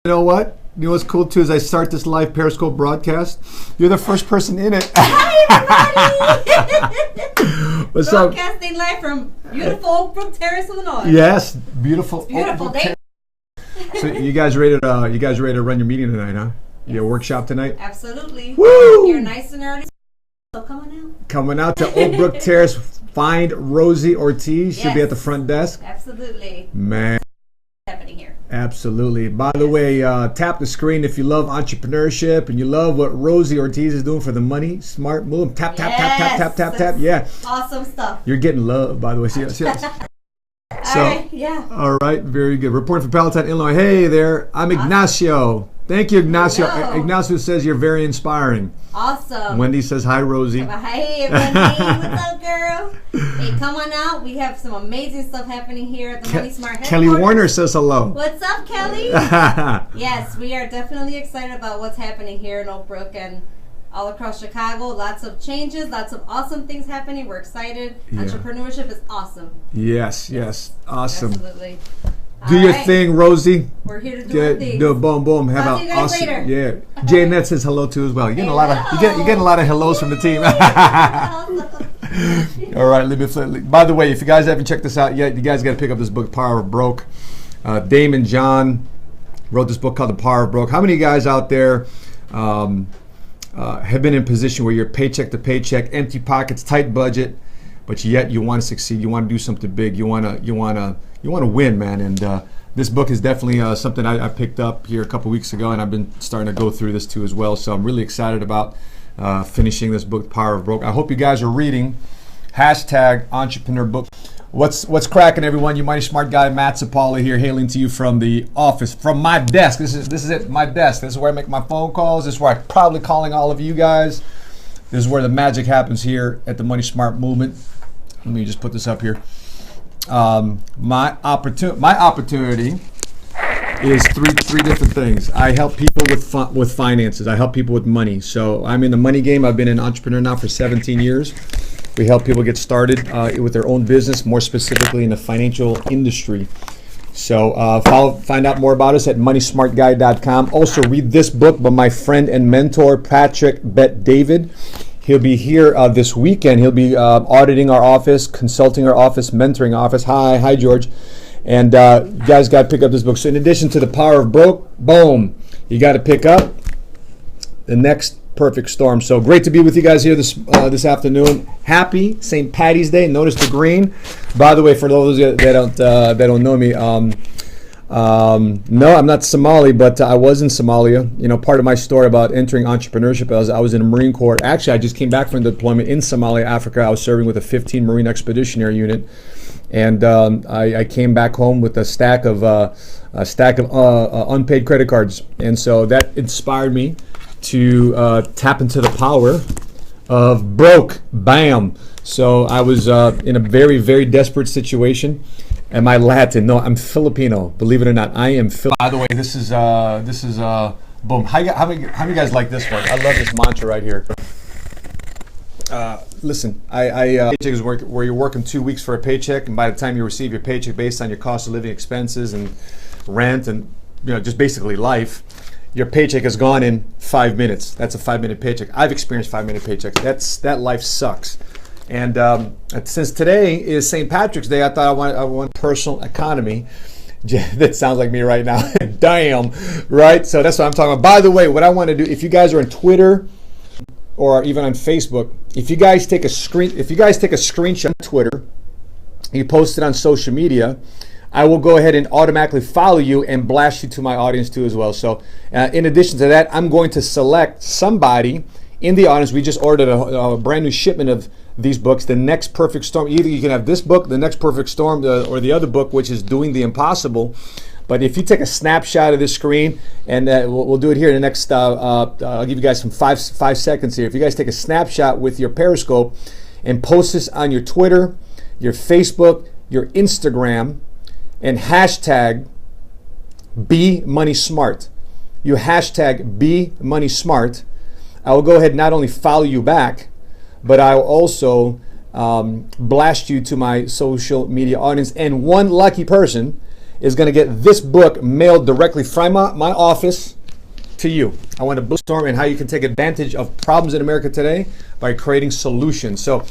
You know what? You know what's cool too is I start this live Periscope broadcast. You're the first person in it. Hi, everybody! What's up? Broadcasting live from beautiful Oak Brook Terrace, Illinois. Yes, beautiful. It's beautiful day. So you guys ready to run your meeting tonight, huh? Your workshop tonight? Absolutely. Woo! You're nice and early. So come on out. Coming out to Oak Brook Terrace, find Rosie Ortiz. She'll be Yes. at the front desk. Absolutely. Man. Happening here. Absolutely. By the way, tap the screen if you love entrepreneurship and you love what Rosie Ortiz is doing for the money. Smart move. Tap, tap, tap, tap, tap, tap, tap. Yeah. Awesome stuff. You're getting love, by the way. Yes, yes. All right, yeah. All right, very good. Reporting from Palatine, Illinois. Hey there. I'm Ignacio. Thank you, Ignacio. Hello. Ignacio says you're very inspiring. Awesome. Wendy says hi, Rosie. Hey, Wendy. What's up, girl? Hey, come on out. We have some amazing stuff happening here at the Money Smart headquarters. Kelly Warner says hello. What's up, Kelly? Yes, we are definitely excited about what's happening here in Oak Brook and all across Chicago. Lots of changes, lots of awesome things happening. We're excited. Yeah. Entrepreneurship is awesome. Yes, yes. Awesome. Absolutely. Do All your right. thing, Rosie. We're here to do our thing. Do boom, boom. Have Talk to you guys awesome. later. Yeah. Jay Nett says hello too as well. You're getting a lot of you're getting a lot of hellos from the team. All right, let me flip. By the way, if you guys haven't checked this out yet, you guys got to pick up this book, Power of Broke. Damon John wrote this book called The Power of Broke. How many of you guys out there have been in a position where you're paycheck to paycheck, empty pockets, tight budget, but yet you want to succeed, you want to do something big, you want to win, man? And this book is definitely something I picked up here a couple weeks ago, and I've been starting to go through this too as well. So I'm really excited about finishing this book, Power of Broke. I hope you guys are reading. #Entrepreneur Book. What's cracking, everyone? You mighty smart guy, Matt Zapala here, hailing to you from the office, from my desk. This is it, my desk. This is where I make my phone calls. This is where I'm probably calling all of you guys. This is where the magic happens here at the Money Smart Movement. Let me just put this up here. My opportunity is three different things. I help people with finances. I help people with money. So I'm in the money game. I've been an entrepreneur now for 17 years. We help people get started with their own business, more specifically in the financial industry. So find out more about us at moneysmartguy.com. Also read this book by my friend and mentor, Patrick Bet-David. He'll be here this weekend. He'll be auditing our office, consulting our office, mentoring our office. Hi, George. And you guys got to pick up this book. So in addition to The Power of Broke, boom, you got to pick up The Next Perfect Storm. So great to be with you guys here this afternoon. Happy St. Patty's Day. Notice the green. By the way, for those that don't know me, no, I'm not Somali, but I was in Somalia. You know, part of my story about entering entrepreneurship, I was in the Marine Corps. Actually, I just came back from the deployment in Somalia, Africa. I was serving with a 15 Marine Expeditionary Unit, and I came back home with a stack of unpaid credit cards, and so that inspired me to tap into the power of broke. Bam. So I was in a very, very desperate situation. Am I Latin? No, I'm Filipino. Believe it or not, I am Filipino. By the way, this is boom. How many of you guys like this one? I love this mantra right here. Listen, paycheck is where you're working 2 weeks for a paycheck, and by the time you receive your paycheck, based on your cost of living expenses and rent and just basically life, your paycheck is gone in 5 minutes. That's a 5-minute paycheck. I've experienced 5-minute paychecks. That life sucks. And since today is St. Patrick's Day, I thought I want personal economy. That sounds like me right now. Damn, right? So that's what I'm talking about. By the way, what I want to do, if you guys are on Twitter or even on Facebook, if you guys take a screenshot on Twitter, you post it on social media, I will go ahead and automatically follow you and blast you to my audience too as well. So in addition to that, I'm going to select somebody in the audience. We just ordered a brand new shipment of these books, The Next Perfect Storm. Either you can have this book, The Next Perfect Storm, or the other book, which is Doing the Impossible. But if you take a snapshot of this screen, and we'll do it here in the next, I'll give you guys some five seconds here. If you guys take a snapshot with your Periscope and post this on your Twitter, your Facebook, your Instagram, and hashtag BeMoneySmart. You hashtag BeMoneySmart. I will go ahead and not only follow you back, but I'll also blast you to my social media audience. And one lucky person is going to get this book mailed directly from my office to you. I want to brainstorm and how you can take advantage of problems in America today by creating solutions. So,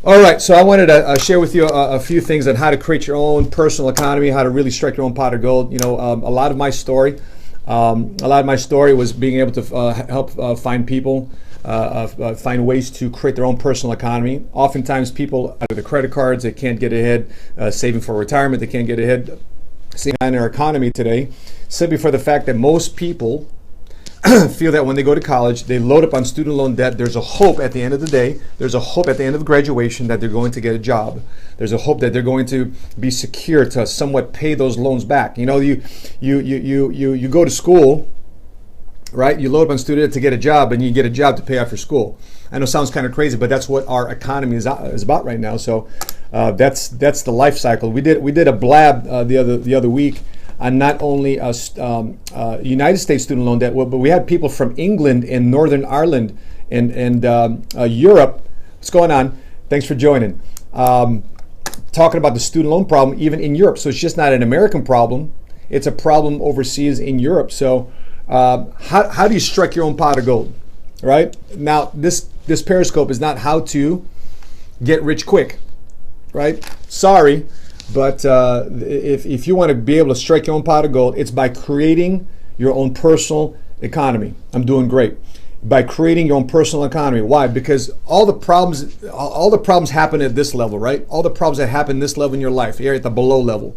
all right, so I wanted to share with you a few things on how to create your own personal economy, how to really strike your own pot of gold. A lot of my story was being able to help find people, find ways to create their own personal economy. Oftentimes people, with the credit cards, they can't get ahead, saving for retirement, they can't get ahead, seeing in our economy today, simply for the fact that most people feel that when they go to college, they load up on student loan debt. There's a hope at the end of the day. There's a hope at the end of graduation that they're going to get a job. There's a hope that they're going to be secure to somewhat pay those loans back. You go to school, right? You load up on student debt to get a job, and you get a job to pay off your school. I know it sounds kind of crazy, but that's what our economy is about right now. So that's the life cycle. We did a blab the other week on not only United States student loan debt, but we had people from England and Northern Ireland and Europe. What's going on? Thanks for joining. Talking about the student loan problem even in Europe. So it's just not an American problem. It's a problem overseas in Europe. So how do you strike your own pot of gold? Right? Now, this Periscope is not how to get rich quick. Right? Sorry. But if you want to be able to strike your own pot of gold, it's by creating your own personal economy. I'm doing great. By creating your own personal economy. Why? Because all the problems happen at this level, right? All the problems that happen at this level in your life, you're at the below level.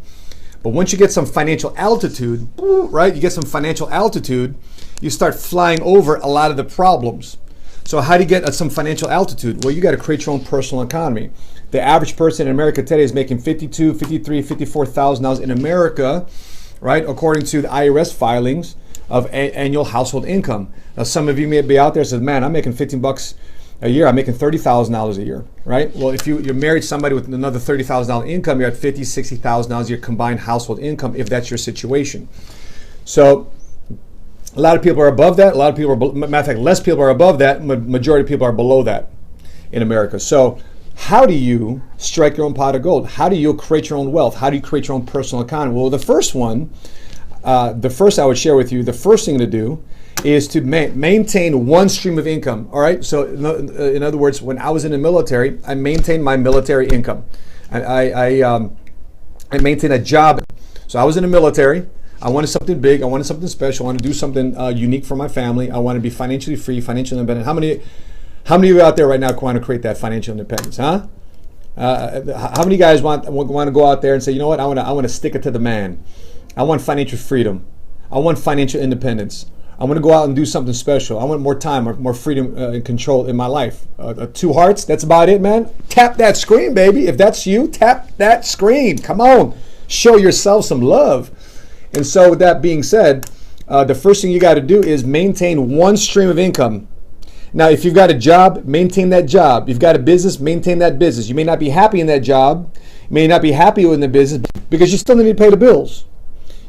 But once you get some financial altitude, right? You get some financial altitude, you start flying over a lot of the problems. So how do you get some financial altitude? Well, you got to create your own personal economy. The average person in America today is making $52,000, $53,000, $54,000 in America, right? According to the IRS filings of annual household income. Now, some of you may be out there and say, man, I'm making $15 a year. I'm making $30,000 a year, right? Well, if you're married to somebody with another $30,000 income, you're at $50,000, $60,000 your combined household income, if that's your situation. So a lot of people are above that. A lot of people are, matter of fact, less people are above that. Majority of people are below that in America. So how do you strike your own pot of gold? How do you create your own wealth? How do you create your own personal economy? Well, the first I would share with you, the first thing to do is to maintain one stream of income. All right. So in other words, when I was in the military, I maintained my military income. I maintained a job. So I was in the military. I wanted something big. I wanted something special. I wanted to do something unique for my family. I want to be financially free, financially independent. How many of you out there right now want to create that financial independence, huh? How many guys want to go out there and say, you know what, I want to stick it to the man. I want financial freedom. I want financial independence. I want to go out and do something special. I want more time, more freedom and control in my life. 2 hearts, that's about it, man. Tap that screen, baby. If that's you, tap that screen. Come on. Show yourself some love. And so with that being said, the first thing you got to do is maintain one stream of income. Now, if you've got a job, maintain that job. You've got a business, maintain that business. You may not be happy in that job, you may not be happy in the business, because you still need to pay the bills.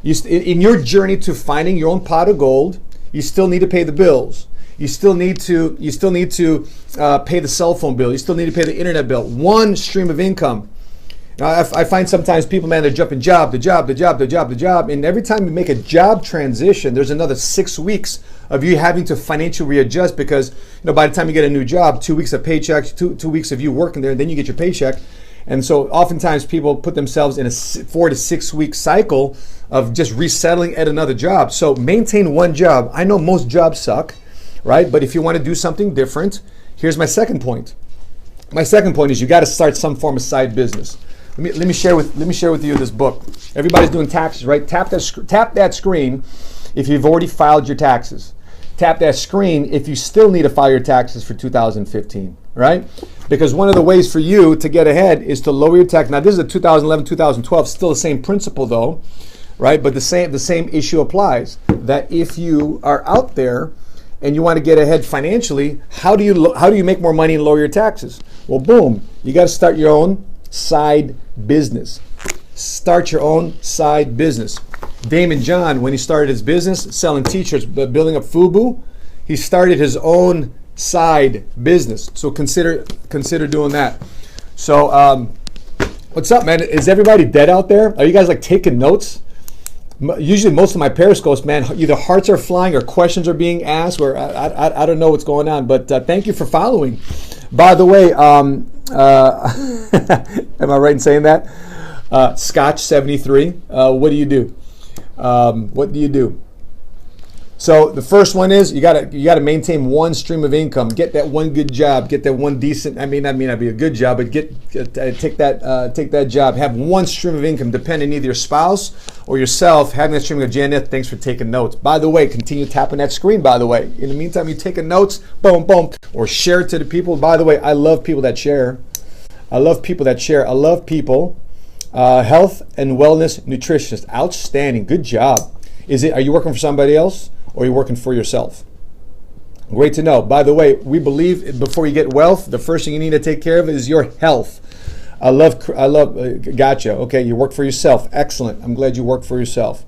In your journey to finding your own pot of gold, you still need to pay the bills. You still need to pay the cell phone bill. You still need to pay the internet bill. One stream of income. Now, I find sometimes people, man, they're jumping job to job to job to job to job, and every time you make a job transition, there's another 6 weeks of you having to financially readjust, because by the time you get a new job, 2 weeks of paycheck, two weeks of you working there, and then you get your paycheck. And so oftentimes people put themselves in a 4 to 6 week cycle of just resettling at another job. So maintain one job. I know most jobs suck, right? But if you want to do something different, here's my second point. My second point is you got to start some form of side business. Let me share with you this book. Everybody's doing taxes, right? Tap that screen if you've already filed your taxes. Tap that screen if you still need to file your taxes for 2015, right? Because one of the ways for you to get ahead is to lower your tax. Now, this is a 2011, 2012, still the same principle though, right? But the same issue applies, that if you are out there and you want to get ahead financially, how do you make more money and lower your taxes? Well, boom, you got to start your own side business. Start your own side business. Damon John, when he started his business selling t-shirts, building up FUBU, he started his own side business. So consider doing that. So What's up, man? Is everybody dead out there? Are you guys like taking notes? Usually most of my Periscopes, man, either hearts are flying or questions are being asked, or I don't know what's going on. But thank you for following. By the way, am I right in saying that? Scotch 73. What do you do? What do you do? So the first one is you gotta maintain one stream of income. Get that one good job. Get that one decent. I mean, that may not be a good job, but take that job. Have one stream of income, depending on either your spouse or yourself. Having that stream of Janet. Thanks for taking notes. By the way, continue tapping that screen. By the way, in the meantime, you're taking notes. Boom, boom, or share it to the people. By the way, I love people that share. I love people that share. I love people. Health and wellness nutritionist. Outstanding. Good job. Are you working for somebody else? Or you're working for yourself? Great to know. By the way, we believe before you get wealth, the first thing you need to take care of is your health. Gotcha. Okay, you work for yourself. Excellent. I'm glad you work for yourself.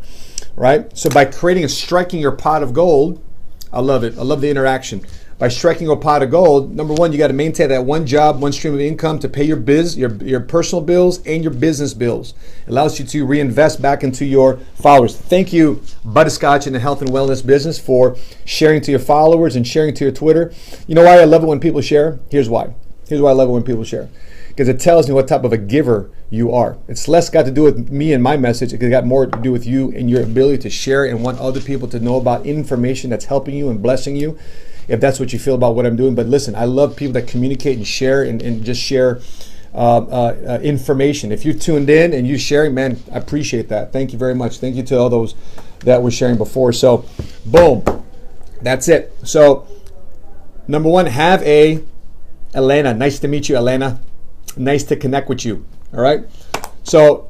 Right? So by creating and striking your pot of gold, I love it. I love the interaction. By striking a pot of gold, number one, you got to maintain that one job, one stream of income to pay your your personal bills and your business bills. It allows you to reinvest back into your followers. Thank you, Butterscotch in the health and wellness business, for sharing to your followers and sharing to your Twitter. You know why I love it when people share? Here's why. Here's why I love it when people share. Because it tells me what type of a giver you are. It's less got to do with me and my message. It got more to do with you and your ability to share and want other people to know about information that's helping you and blessing you, if that's what you feel about what I'm doing. But listen, I love people that communicate and share and just share information. If you're tuned in and you're sharing, man, I appreciate that. Thank you very much. Thank you to all those that were sharing before. So, boom, that's it. So, number one, have a Elena. Nice to meet you, Elena. Nice to connect with you. All right. So,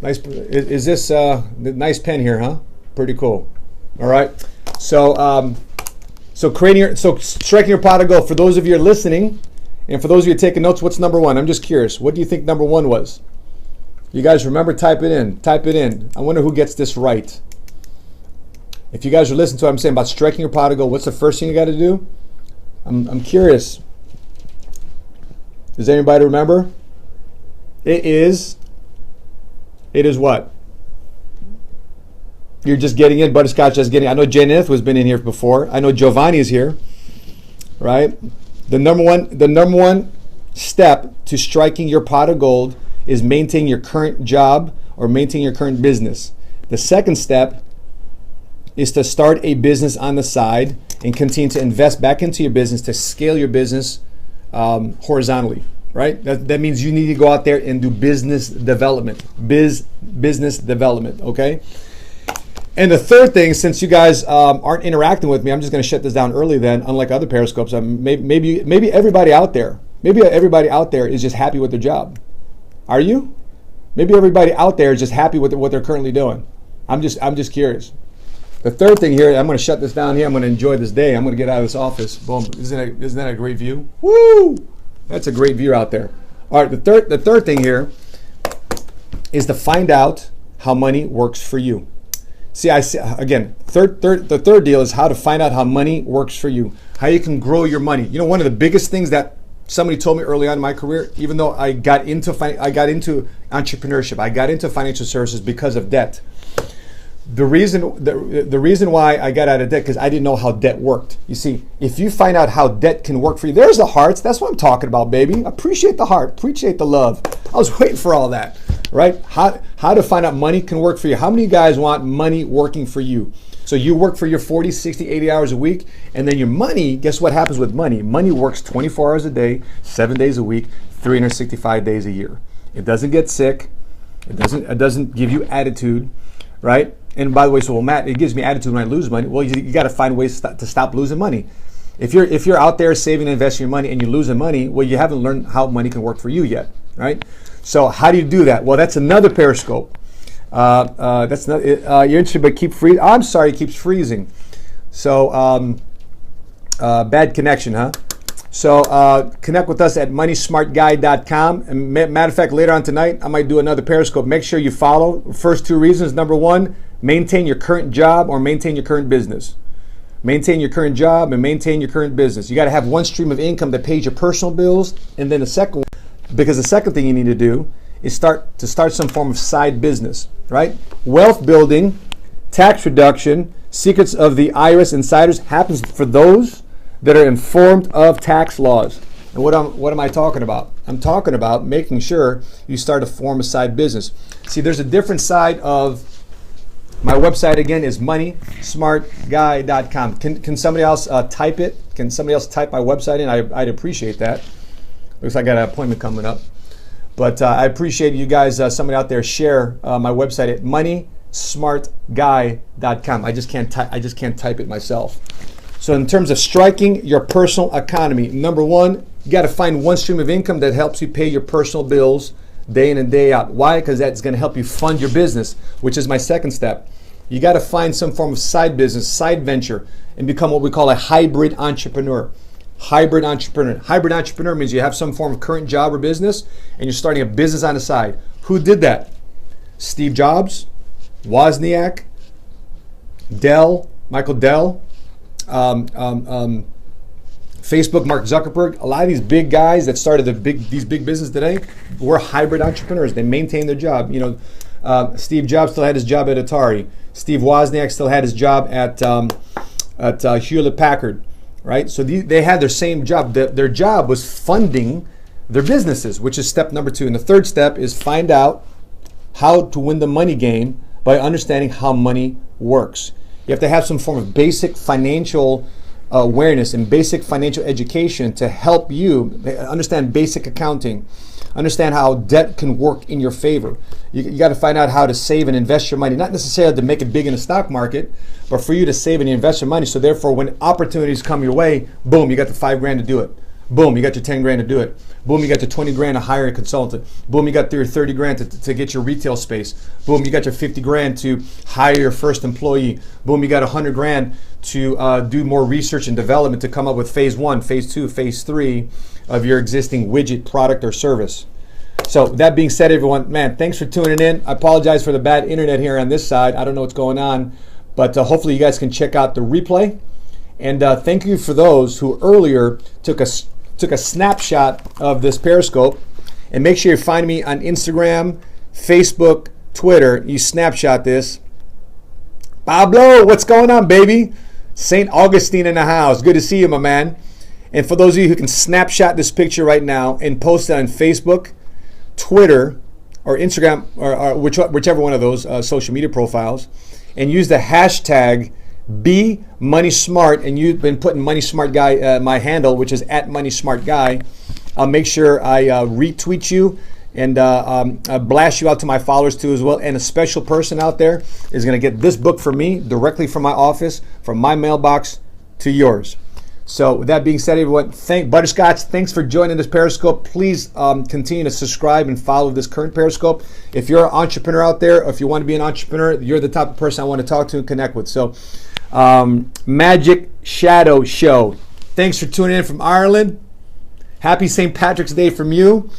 nice. Is this nice pen here, huh? Pretty cool. All right. So, striking your pot of gold. For those of you who are listening, and for those of you taking notes, what's number one? I'm just curious. What do you think number one was? You guys remember? Type it in. Type it in. I wonder who gets this right. If you guys are listening to what I'm saying about striking your pot of gold, what's the first thing you got to do? I'm curious. Does anybody remember? It is what? You're just getting in. Butterscotch just getting in. I know Janeth has been in here before. I know Giovanni is here, right? The number one step to striking your pot of gold is maintaining your current job or maintaining your current business. The second step is to start a business on the side and continue to invest back into your business to scale your business horizontally, right? That means you need to go out there and do business development, business development, okay? And the third thing, since you guys aren't interacting with me, I'm just going to shut this down early then, unlike other Periscopes. Maybe everybody out there is just happy with their job. Are you? Maybe everybody out there is just happy with what they're currently doing. I'm just curious. The third thing here, I'm going to shut this down here. I'm going to enjoy this day. I'm going to get out of this office. Boom. Isn't that a great view? Woo! That's a great view out there. All right, the third thing here is to find out how money works for you. See, the third deal is how to find out how money works for you, how you can grow your money. You know, one of the biggest things that somebody told me early on in my career, even though I got into entrepreneurship, I got into financial services because of debt. The reason why I got out of debt, because I didn't know how debt worked. You see, if you find out how debt can work for you, there's the hearts. That's what I'm talking about, baby. Appreciate the heart. Appreciate the love. I was waiting for all that, right? How to find out money can work for you. How many of you guys want money working for you? So you work for your 40, 60, 80 hours a week, and then your money, guess what happens with money? Money works 24 hours a day, 7 days a week, 365 days a year. It doesn't get sick. It doesn't give you attitude, right? And by the way, well, Matt, it gives me attitude when I lose money. Well, you got to find ways to stop losing money. If you're out there saving and investing your money and you're losing money, well, you haven't learned how money can work for you yet, right? So how do you do that? Well, that's another Periscope. That's not you're interested, but keep freezing. I'm sorry, it keeps freezing. So bad connection, huh? So connect with us at moneysmartguy.com. And matter of fact, later on tonight, I might do another Periscope. Make sure you follow. First two reasons. Number one, maintain your current job or maintain your current business. Maintain your current job and maintain your current business. You got to have one stream of income that pays your personal bills. And then the second one, Because the second thing you need to do is start some form of side business, right? Wealth building, tax reduction, secrets of the IRS insiders happens for those that are informed of tax laws. And what am I talking about? I'm talking about making sure you start to form a side business. See, there's a different side of my website. Again, is moneysmartguy.com. Can somebody else type it? Can somebody else type my website in? I'd appreciate that. Looks like I got an appointment coming up. But I appreciate you guys, somebody out there, share my website at moneysmartguy.com. I just can't type it myself. So in terms of striking your personal economy, number one, you got to find one stream of income that helps you pay your personal bills day in and day out. Why? Because that's going to help you fund your business, which is my second step. You got to find some form of side business, side venture, and become what we call a hybrid entrepreneur. Hybrid entrepreneur. Hybrid entrepreneur means you have some form of current job or business, and you're starting a business on the side. Who did that? Steve Jobs, Wozniak, Michael Dell, Facebook, Mark Zuckerberg. A lot of these big guys that started these big businesses today were hybrid entrepreneurs. They maintained their job. Steve Jobs still had his job at Atari. Steve Wozniak still had his job at Hewlett Packard. Right? So they had their same job. Their job was funding their businesses, which is step number two. And the third step is find out how to win the money game by understanding how money works. You have to have some form of basic financial awareness and basic financial education to help you understand basic accounting, understand how debt can work in your favor. You got to find out how to save and invest your money, not necessarily to make it big in the stock market, but for you to save and invest your money. So therefore, when opportunities come your way, boom, you got the $5,000 to do it. Boom, you got your $10,000 to do it. Boom, you got your $20,000 to hire a consultant. Boom, you got your $30,000 to get your retail space. Boom, you got your $50,000 to hire your first employee. Boom, you got $100,000 to do more research and development to come up with phase 1, phase 2, phase 3 of your existing widget, product, or service. So that being said, everyone, man, thanks for tuning in. I apologize for the bad internet here on this side. I don't know what's going on, but hopefully you guys can check out the replay. And thank you for those who earlier took a snapshot of this Periscope. And make sure you find me on Instagram, Facebook, Twitter. You snapshot this. Pablo, what's going on, baby? St. Augustine in the house. Good to see you, my man. And for those of you who can snapshot this picture right now and post it on Facebook, Twitter, or Instagram, or whichever one of those social media profiles, and use the hashtag BeMoneySmart, and you've been putting Money Smart Guy, my handle, which is @MoneySmartGuy. I'll make sure I retweet you and blast you out to my followers too as well. And a special person out there is going to get this book from me directly from my office, from my mailbox to yours. So with that being said, everyone, Butterscotch, thanks for joining this Periscope. Please continue to subscribe and follow this current Periscope. If you're an entrepreneur out there, or if you want to be an entrepreneur, you're the type of person I want to talk to and connect with. So Magic Shadow Show, thanks for tuning in from Ireland. Happy St. Patrick's Day from you.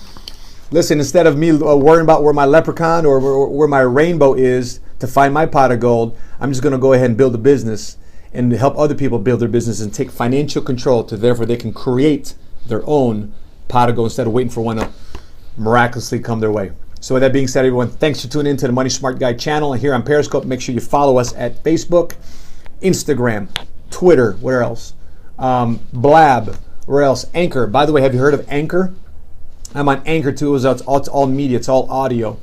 Listen, instead of me worrying about where my leprechaun or where my rainbow is to find my pot of gold, I'm just going to go ahead and build a business and help other people build their business and take financial control to therefore they can create their own pot of gold instead of waiting for one to miraculously come their way. So with that being said, everyone, thanks for tuning into the Money Smart Guy channel and here on Periscope. Make sure you follow us at Facebook, Instagram, Twitter, where else? Blab, where else? Anchor. By the way, have you heard of Anchor? I'm on Anchor too. It's all media. It's all audio,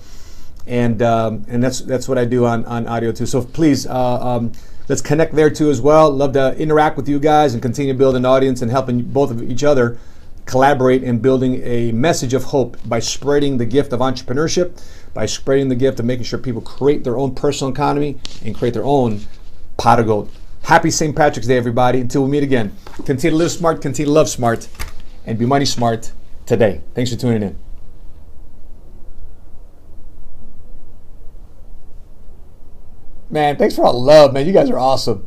and that's what I do on audio too. So please, let's connect there too as well. Love to interact with you guys and continue to build an audience and helping both of each other collaborate in building a message of hope by spreading the gift of entrepreneurship, by spreading the gift of making sure people create their own personal economy and create their own pot of gold. Happy St. Patrick's Day, everybody. Until we meet again, continue to live smart, continue to love smart, and be money smart today. Thanks for tuning in. Man, thanks for all the love, man. You guys are awesome.